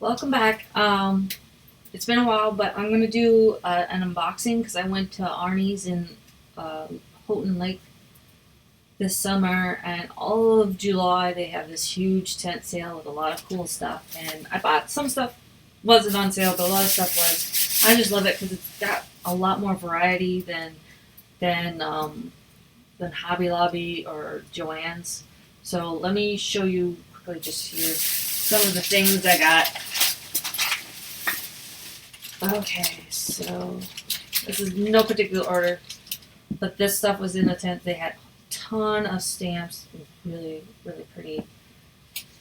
Welcome back. It's been a while, but I'm gonna do an unboxing because I went to Arnie's in uh, Houghton Lake this summer, and all of July they have this huge tent sale with a lot of cool stuff. And I bought some stuff wasn't on sale, but a lot of stuff was. I just love it because it's got a lot more variety than than Hobby Lobby or Joann's. So let me show you quickly just here some of the things I got. Okay, so this is no particular order, but this stuff was in the tent. They had a ton of stamps, really, really pretty,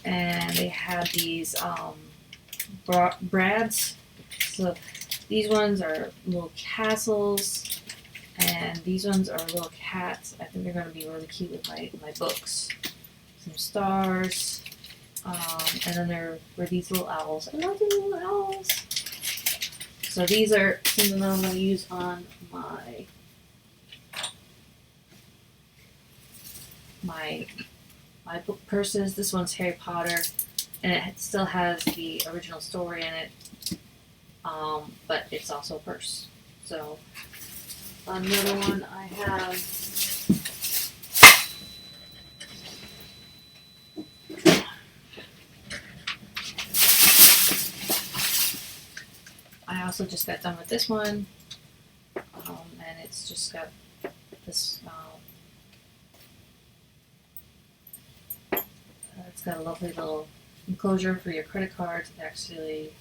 and they had these brads. So these ones are little castles, and these ones are little cats. I think they're going to be really cute with my books. Some stars, and then there were these little owls. I love these little owls. So these are something that I'm going to use on my book purses. This one's Harry Potter, and it still has the original story in it, but it's also a purse. So another one I have. I also just got done with this one, and it's just got this. It's got a lovely little enclosure for your credit cards. It actually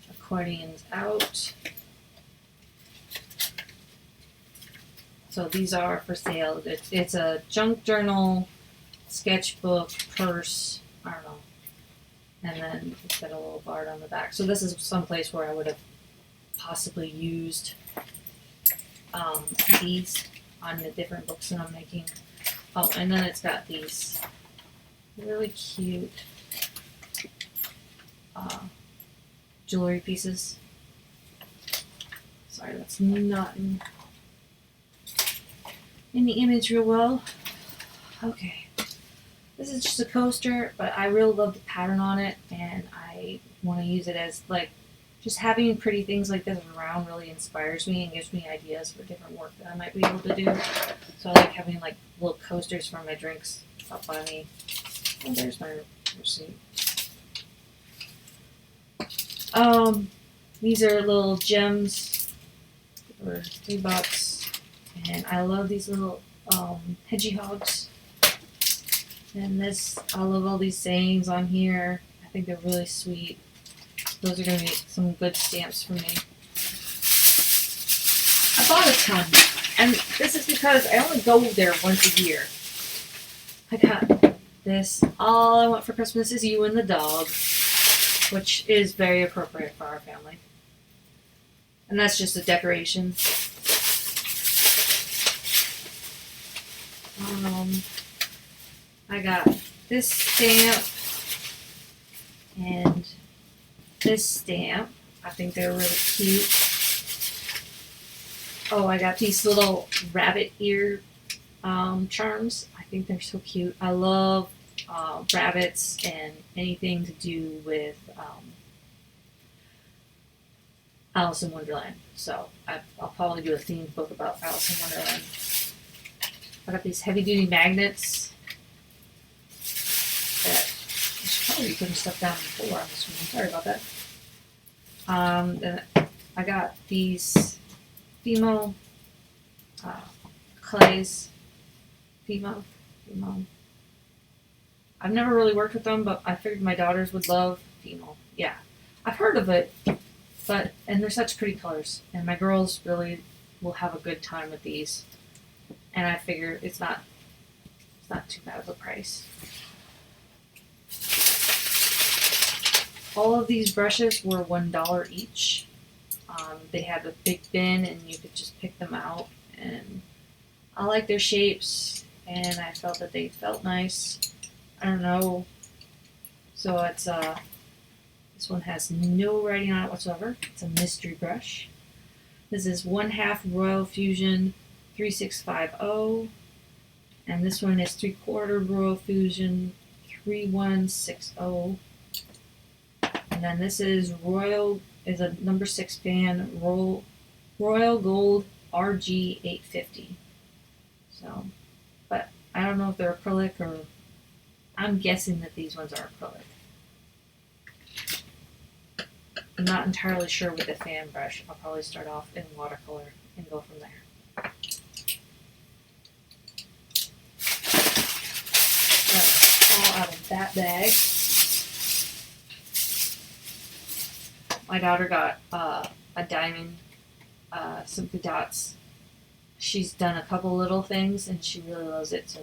accordions out. So these are for sale. It's a junk journal, sketchbook, purse. I don't know. And then it's got a little card on the back. So this is someplace where I would have possibly used these on the different books that I'm making. Oh, and then it's got these really cute jewelry pieces. Sorry, that's not in the image real well. Okay. This is just a coaster, but I really love the pattern on it, and I want to use it as, like, just having pretty things like this around really inspires me and gives me ideas for different work that I might be able to do. So I like having, like, little coasters for my drinks up by me. Oh, there's my receipt. These are little gems for $3, and I love these little hedgehogs. And this, I love all these sayings on here. I think they're really sweet. Those are going to be some good stamps for me. I bought a ton, and this is because I only go there once a year. I got this. All I want for Christmas is you and the dog, which is very appropriate for our family. And that's just a decoration. I got this stamp and this stamp. I think they're really cute. Oh, I got these little rabbit ear charms. I think they're so cute. I love rabbits and anything to do with Alice in Wonderland. So I'll probably do a themed book about Alice in Wonderland. I got these heavy-duty magnets that I should probably be putting stuff down before on the screen. Sorry about that. Then I got these Fimo clays. Fimo. I've never really worked with them, but I figured my daughters would love Fimo. Yeah, I've heard of it, and they're such pretty colors, and my girls really will have a good time with these. And I figure it's not too bad of a price. All of these brushes were $1 each. They had a big bin, and you could just pick them out. And I like their shapes, and I felt that they felt nice. I don't know. So it's this one has no writing on it whatsoever. It's a mystery brush. This is 1/2 Royal Fusion 3650, and this one is 3/4 Royal Fusion 3160. And then this is a number 6 fan, Royal Gold RG 850. So, but I don't know if they're acrylic or, I'm guessing that these ones are acrylic. I'm not entirely sure with the fan brush. I'll probably start off in watercolor and go from there. That's all out of that bag. My daughter got a diamond, some dots. She's done a couple little things and she really loves it, so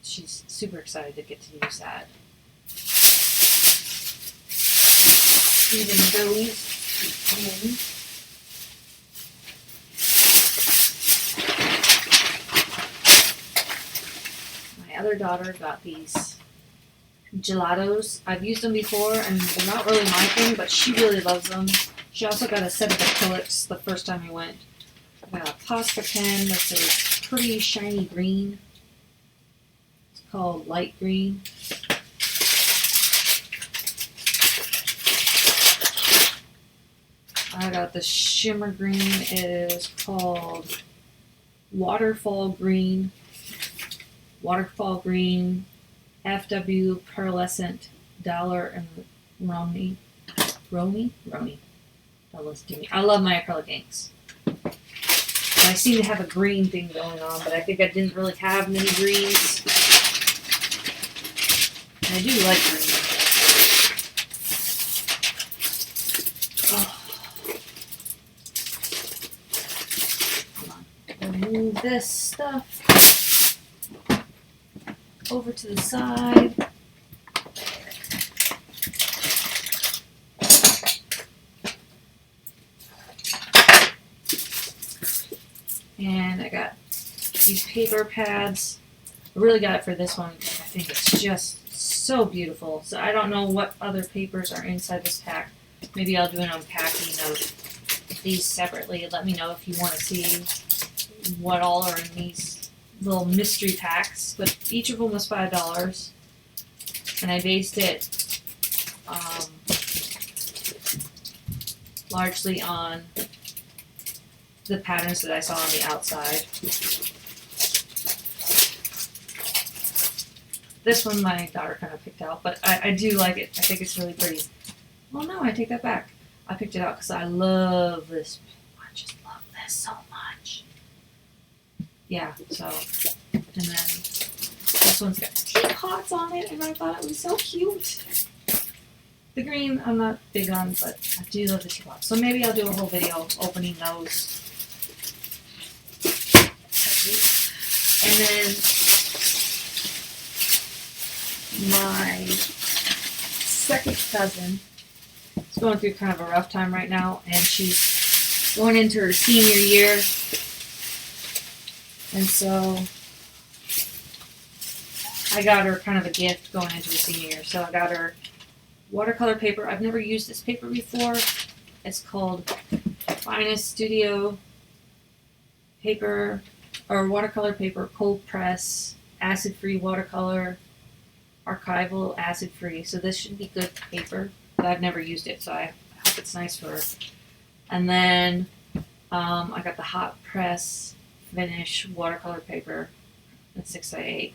she's super excited to get to use that. Even those my other daughter got these gelatos. I've used them before and they're not really my thing, but she really loves them. She also got a set of acrylics the first time we went. I got a pasta pen that's a pretty shiny green. It's called light green. I got the shimmer green. It is called Waterfall Green. Waterfall Green, FW Pearlescent, Dollar and Roni. Don't listen to me. I love my acrylic inks. And I seem to have a green thing going on, but I think I didn't really have many greens. And I do like green. Move this stuff over to the side. And I got these paper pads. I really got it for this one. I think it's just so beautiful. So I don't know what other papers are inside this pack. Maybe I'll do an unpacking of these separately. Let me know if you want to see what all are in these little mystery packs, but each of them was $5, and I based it largely on the patterns that I saw on the outside. This one my daughter kind of picked out, but I do like it. I think it's really pretty. Well, no, I take that back. I picked it out because I love this. I just love this so much. Yeah, so, and then this one's got teapots on it, and I thought it was so cute. The green I'm not big on, but I do love the teapots. So maybe I'll do a whole video opening those. And then my second cousin is going through kind of a rough time right now, and she's going into her senior year. And so I got her kind of a gift going into the senior year. So I got her watercolor paper. I've never used this paper before. It's called Finest Studio Paper, or watercolor paper, cold press, acid-free watercolor, archival, acid-free. So this should be good paper, but I've never used it, so I hope it's nice for her. And then I got the hot press finish watercolor paper. It's 6x8.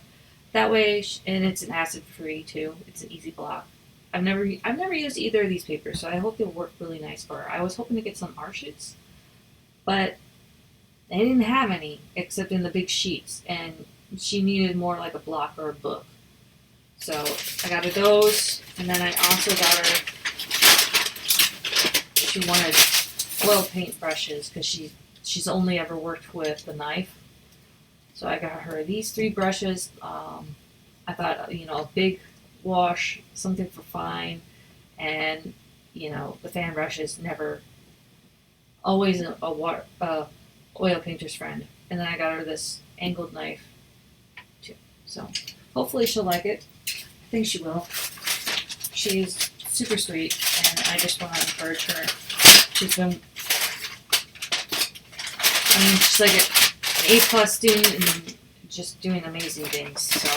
That way, and it's an acid-free too. It's an easy block. I've never used either of these papers, so I hope they'll work really nice for her. I was hoping to get some Arches, but they didn't have any except in the big sheets, and she needed more like a block or a book. So I got her those, and then I also got her. She wanted oil paint brushes because she's only ever worked with the knife. So I got her these 3 brushes. I thought, a big wash, something for fine, and, the fan brush is never, always a oil painter's friend. And then I got her this angled knife, too. So hopefully she'll like it. I think she will. She's super sweet, and I just want to encourage her. She's like an A+ student and just doing amazing things. So,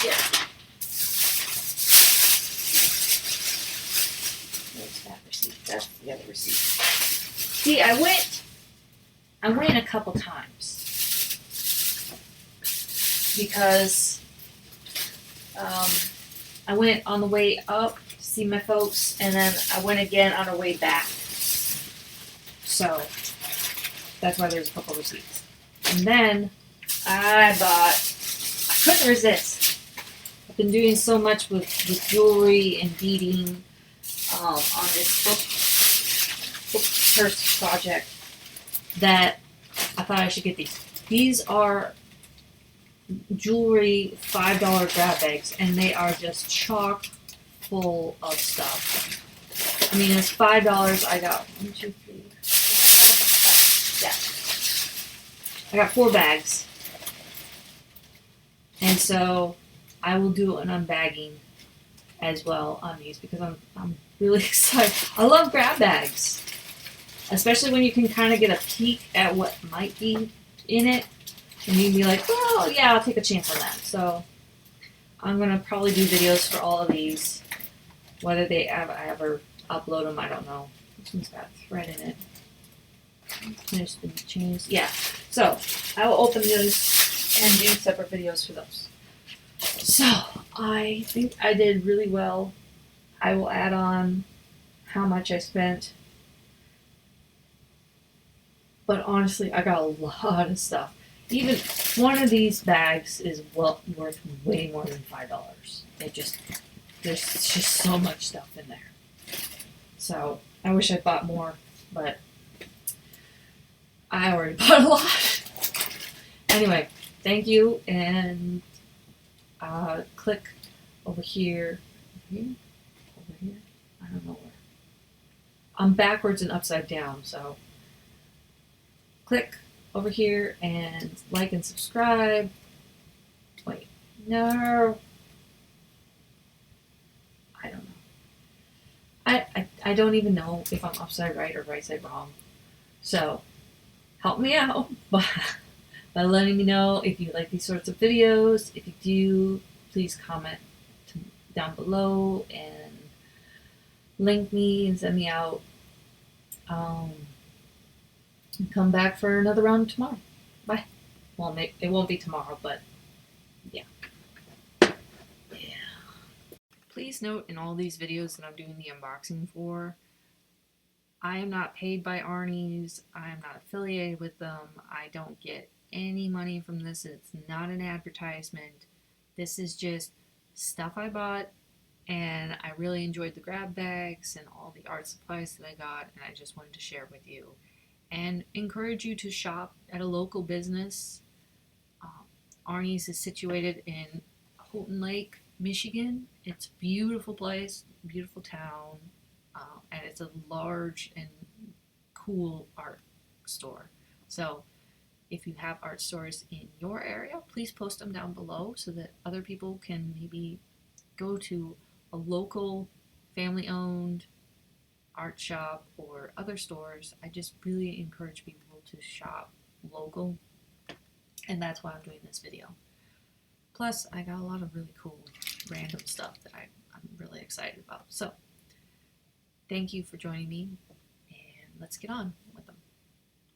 yeah. That's the other receipt. See, I went a couple times because I went on the way up to see my folks, and then I went again on the way back. So that's why there's a couple receipts. And then I couldn't resist. I've been doing so much with jewelry and beading on this book purse project that I thought I should get these. These are jewelry $5 grab bags, and they are just chock full of stuff. I mean, it's $5. I got 1, 2, 3, 4, 5, 6, 7. Yeah, I got 4 bags, and so I will do an unbagging as well on these because I'm really excited. I love grab bags, especially when you can kind of get a peek at what might be in it. And you can be like, well, yeah, I'll take a chance on that. So I'm going to probably do videos for all of these. Whether I ever upload them, I don't know. This one's got thread in it. There's the chains. Yeah. So I will open those and do separate videos for those. So I think I did really well. I will add on how much I spent. But honestly, I got a lot of stuff. Even one of these bags is worth way more than $5. There's just so much stuff in there. So I wish I bought more, but I already bought a lot. Anyway, thank you, and click over here. Over here. I don't know where. I'm backwards and upside down, so click over here and like and subscribe. Wait, no. I don't know. I don't even know if I'm upside right or right side wrong. So help me out by letting me know if you like these sorts of videos. If you do, please comment down below and link me and send me out. Come back for another round tomorrow. Bye. Well, it won't be tomorrow, but yeah. Please note in all these videos that I'm doing the unboxing for, I am not paid by Arnie's. I am not affiliated with them. I don't get any money from this. It's not an advertisement. This is just stuff I bought, and I really enjoyed the grab bags and all the art supplies that I got, and I just wanted to share with you and encourage you to shop at a local business. Arnie's is situated in Houghton Lake, Michigan. It's a beautiful place, beautiful town, and it's a large and cool art store. So if you have art stores in your area, please post them down below so that other people can maybe go to a local family-owned art shop or other stores. I just really encourage people to shop local, and that's why I'm doing this video. Plus, I got a lot of really cool random stuff that I'm really excited about. So, thank you for joining me, and let's get on.